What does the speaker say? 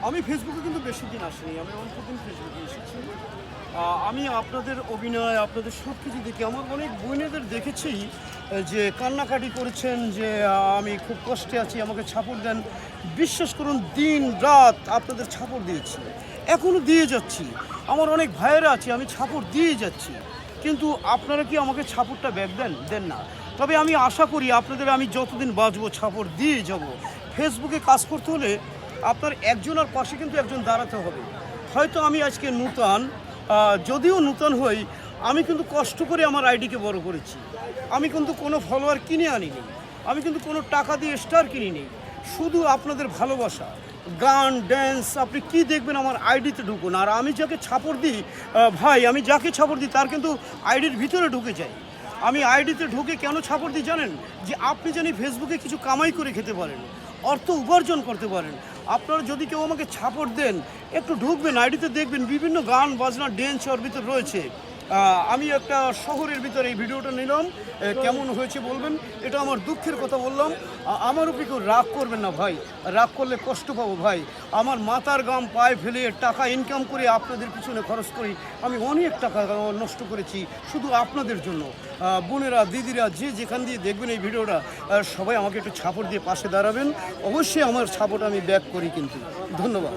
আমি ফেসবুকে কিন্তু বেশি দিন আসিনি, আমি অল্প দিন ফেসবুকে এসেছি। আমি আপনাদের অভিনয়, আপনাদের সব কিছু দেখি, আমার অনেক বোনেদের দেখেছি যে কান্নাকাটি করেছেন যে আমি খুব কষ্টে আছি, আমাকে ছাপড় দেন। বিশ্বাস করুন, দিন রাত আপনাদের ছাপড় দিয়েছি, এখনও দিয়ে যাচ্ছি। আমার অনেক ভাইয়েরা আছে, আমি ছাপড় দিয়ে যাচ্ছি, কিন্তু আপনারা কি আমাকে ছাপড়টা ব্যাক দেন না। তবে আমি আশা করি আপনাদের আমি যতদিন বাঁচবো ছাপড় দিয়ে যাব। ফেসবুকে কাজ করতে হলে আপনার একজনের পাশে কিন্তু একজন দাঁড়াতে হবে। হয়তো আমি আজকে নূতন, যদিও নূতন হই, আমি কিন্তু কষ্ট করে আমার আইডিকে বড় করেছি। আমি কিন্তু কোনো ফলোয়ার কিনে আনিনি, আমি কিন্তু কোনো টাকা দিয়ে স্টার কিনিনি। শুধু আপনাদের ভালোবাসা, গান, ড্যান্স, আপনি কি দেখবেন আমার আইডিতে ঢুকুন। আর আমি যাকে ছাপড় দিই, ভাই, আমি যাকে ছাপড় দিই তার কিন্তু আইডির ভিতরে ঢুকে যাই। আমি আইডিতে ঢুকে কেন ছাপড় দিই জানেন? যে আপনি জানি ফেসবুকে কিছু কামাই করে খেতে পারেন, অর্থ উপার্জন করতে পারেন। আপনারা যদি কেউ আমাকে ছাপড় দেন, একটু ঢুকবেন আইডিতে, দেখবেন বিভিন্ন গান বাজনা ড্যান্স ওর ভিতরে রয়েছে। আমি একটা শহরের ভিতরে এই ভিডিওটা নিলাম, কেমন হয়েছে বলবেন। এটা আমার দুঃখের কথা বললাম, আমার উপরে কেউ রাগ করবেন না ভাই, রাগ করলে কষ্ট পাবো ভাই। আমার মাথার গাম পায়ে ফেলে টাকা ইনকাম করে আপনাদের পিছনে খরচ করি, আমি অনেক টাকা নষ্ট করেছি শুধু আপনাদের জন্য। বোনেরা, দিদিরা, যে যেখান দিয়ে দেখবেন এই ভিডিওটা, সবাই আমাকে একটু ছাপড় দিয়ে পাশে দাঁড়াবেন। অবশ্যই আমার ছাপড় আমি ব্যাক করি কিন্তু। ধন্যবাদ।